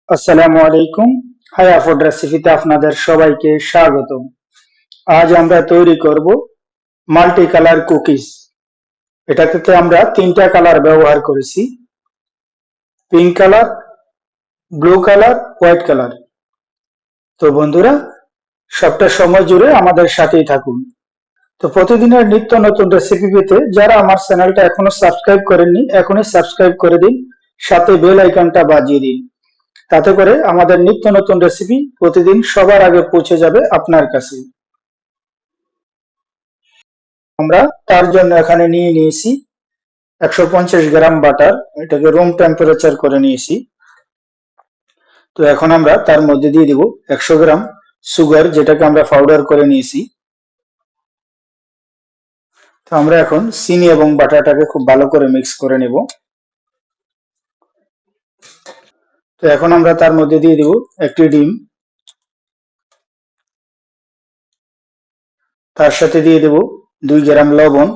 আসসালামু আলাইকুম। হায়া ফুড রেসিপিতে আপনাদের সবাইকে স্বাগতম। আজ আমরা তৈরি করব মাল্টি কালার কুকিজ। এটাতে আমরা তিনটা কালার ব্যবহার করেছি: pink colour, blue colour, white colour. তো বন্ধুরা, সবটা সময় জুড়ে আমাদের সাথেই থাকুন। তো প্রতিদিনের নিত্য নতুন রেসিপি পেতে যারা আমার চ্যানেলটা এখনো সাবস্ক্রাইব করেননি, এখনই সাবস্ক্রাইব করে দিন, সাথে বেল আইকনটা বাজিয়ে দিন। তাতে করে আমাদের নিত্য নতুন রেসিপি প্রতিদিন সবার আগে পৌঁছে যাবে আপনার কাছে। আমরা তার জন্য এখানে নিয়ে নিয়েছি 150 গ্রাম বাটার, এটাকে রুম টেম্পারেচার করে নিয়েছি। তো এখন আমরা তার মধ্যে দিয়ে দিব 100 গ্রাম সুগার, যেটাকে আমরা পাউডার করে নিয়েছি। তো আমরা এখন চিনি এবং বাটারটাকে খুব ভালো করে মিক্স করে নেব। তো এখন আমরা তার মধ্যে দিয়ে দিব একটি ডিম, তার সাথে দিয়ে দেব 2 গ্রাম লবণ,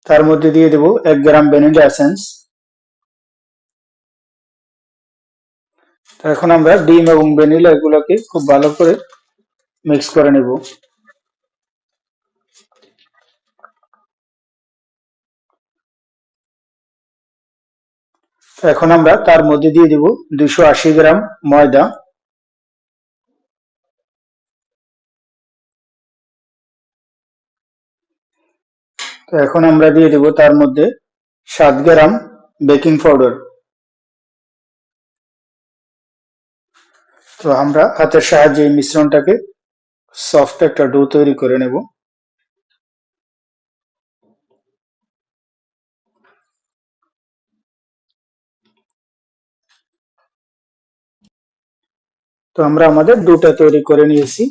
তার মধ্যে দিয়ে দেব 1 গ্রাম ভ্যানিলা এসেন্স। তো এখন আমরা ডিম এবং ভ্যানিলা এগুলোকে খুব ভালো করে মিক্স করে নেব। এখন আমরা তার মধ্যে দিয়ে দেব 280 গ্রাম ময়দা। তো এখন আমরা দিয়ে দেব তার মধ্যে 7 গ্রাম বেকিং পাউডার। তো আমরা হাতের সাহায্যে এই মিশ্রণটাকে সফট একটা ডো তৈরি করে নেব। তো আমরা আমাদের ডোটা তৈরি করে নিয়েছি,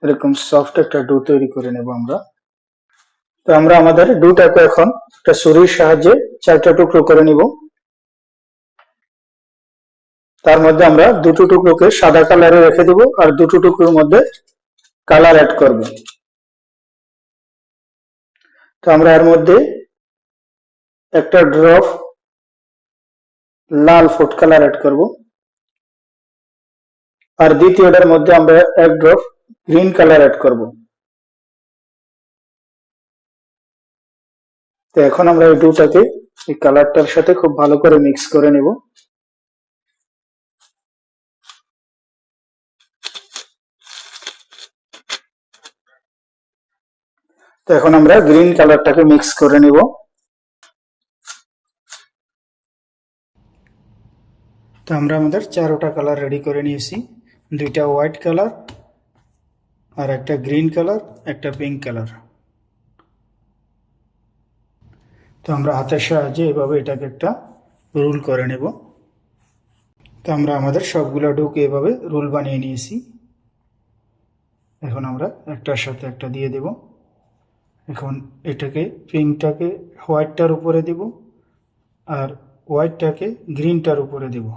এরকম সফট একটা ডো তৈরি করে নেব আমরা। তো আমরা আমাদের ডোটাকে এখন একটা ছুরির সাহায্যে 4টা টুকরো করে নিব। তার মধ্যে আমরা দুটো টুকরোকে সাদা কালারে রেখে দেব, আর দুটো টুকরোর মধ্যে কালার অ্যাড করব। তো আমরা এর মধ্যে একটা ড্রপ লাল ফুড কালার অ্যাড করব, আর দ্বিতীয়টার মধ্যে আমরা এক ড্রপ গ্রিন কালার অ্যাড করব। তো এখন আমরা এই দুটাকে এই কালারটার সাথে খুব ভালো করে মিক্স করে নেব। তো এখন আমরা গ্রিন কালারটাকে মিক্স করে নেব। তো আমরা আমাদের 4টা কালার রেডি করে নিয়েছি, 2টা হোয়াইট কালার, আর একটা গ্রিন কালার, একটা পিঙ্ক কালার। তো আমরা হাতের সাহায্যে এভাবে এটাকে একটা রোল করে নেব। তো আমরা আমাদের সবগুলো ডোকে এভাবে রোল বানিয়ে নিয়েছি। এখন আমরা একটার সাথে একটা দিয়ে দেব। এখন এটাকে পিঙ্কটাকে হোয়াইটটার উপরে দেব, আর হোয়াইটটাকে গ্রিনটার উপরে দেব।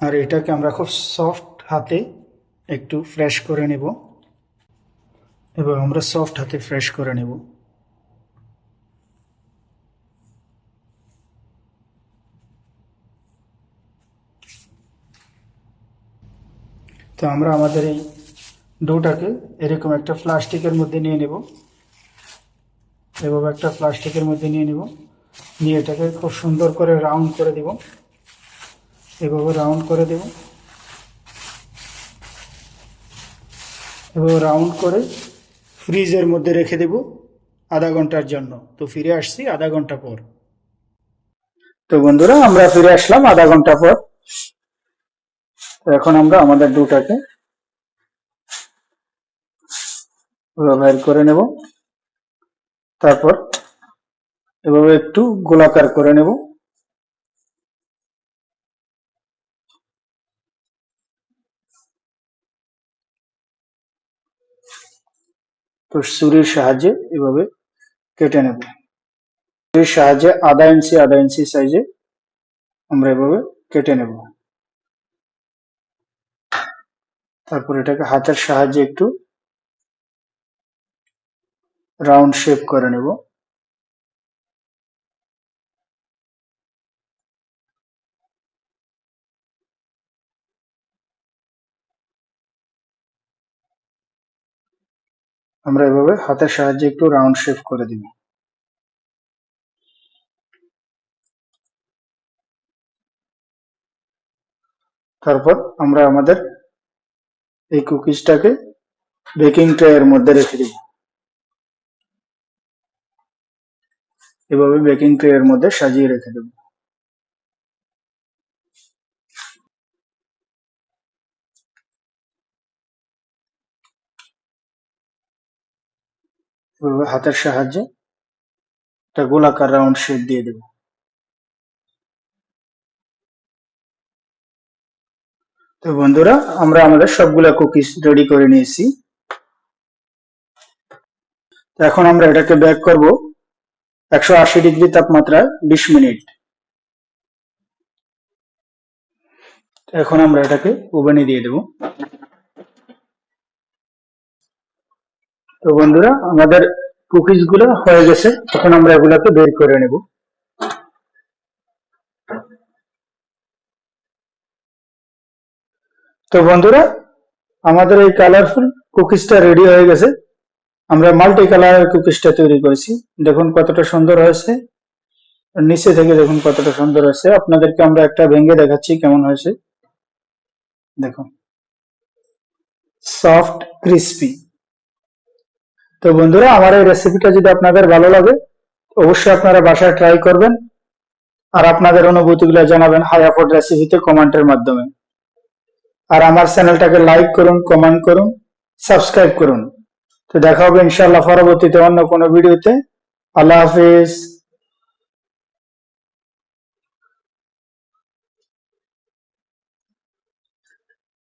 আর এটাকে আমরা খুব সফট হাতে একটু ফ্রেশ করে নেব, এবং আমরা সফট হাতে ফ্রেশ করে নেব। তো আমরা আমাদের এই ডোটাকে এরকম একটা প্লাস্টিকের মধ্যে নিয়ে নেব, এভাবে একটা প্লাস্টিকের মধ্যে নিয়ে নেব, নিয়ে এটাকে খুব সুন্দর করে রাউন্ড করে দেব, এভাবে রাউন্ড করে দেব। এভাবে রাউন্ড করে ফ্রিজের মধ্যে রেখে দেব আধা ঘন্টার জন্য। তো ফিরে আসছি আধা ঘন্টা পর। তো বন্ধুরা, আমরা ফিরে আসলাম আধা ঘন্টা পর। তো এখন আমরা আমাদের ডোটাকে বের করে নেব, তারপর এভাবে একটু গোলাকার করে নেব। তো ছুরির সাহায্যে এভাবে কেটে নেব। ছুরির সাহায্যে আধা ইঞ্চি সাইজে আমরা এভাবে কেটে নেব। তারপর এটাকে হাতের সাহায্যে একটু রাউন্ড শেপ করে নেব। আমরা এভাবে হাতের সাহায্যে একটু রাউন্ড শেপ করে দিব। তারপর আমরা আমাদের এই কুকিজটাকে বেকিং ট্রে এর মধ্যে রেখে দিব। এভাবে বেকিং ট্রে এর মধ্যে সাজিয়ে রেখে দেব। এভাবে হাতের সাহায্যে একটা গোলাকার রাউন্ড শেপ দিয়ে দেব। তো বন্ধুরা, আমরা আমাদের সবগুলা কুকিজ রেডি করে নিয়েছি। তো এখন আমরা এটাকে বেক করব 180 ডিগ্রি তাপমাত্রায় 20 মিনিট। এখন আমরা এটাকে ওভেনে দিয়ে দেব। তো বন্ধুরা, আমাদের কুকিজ গুলো হয়ে গেছে। এখন আমরা এগুলাকে বের করে নেব। তো বন্ধুরা, আমাদের এই কালারফুল কুকিজটা রেডি হয়ে গেছে। আমরা মাল্টি কালারের কুকিজটা তৈরি করেছি। দেখুন কতটা সুন্দর হয়েছে, নিচে থেকে দেখুন কতটা সুন্দর হয়েছে। আপনাদেরকে আমরা একটা ভেঙে দেখাচ্ছি কেমন হয়েছে। দেখুন, সফট ক্রিস্পি। তো বন্ধুরা, আমার এই রেসিপিটা যদি আপনাদের ভালো লাগে, অবশ্যই আপনারা বাসায় ট্রাই করবেন আর আপনাদের অনুভূতিগুলো জানাবেন হায়া ফুড রেসিপিতে কমেন্টের মাধ্যমে। আর আমার চ্যানেলটাকে লাইক করুন, কমেন্ট করুন, সাবস্ক্রাইব করুন। তো দেখা হবে ইনশাআল্লাহ পরবর্তীতে অন্য কোনো ভিডিওতে। আল্লাহ হাফিজ।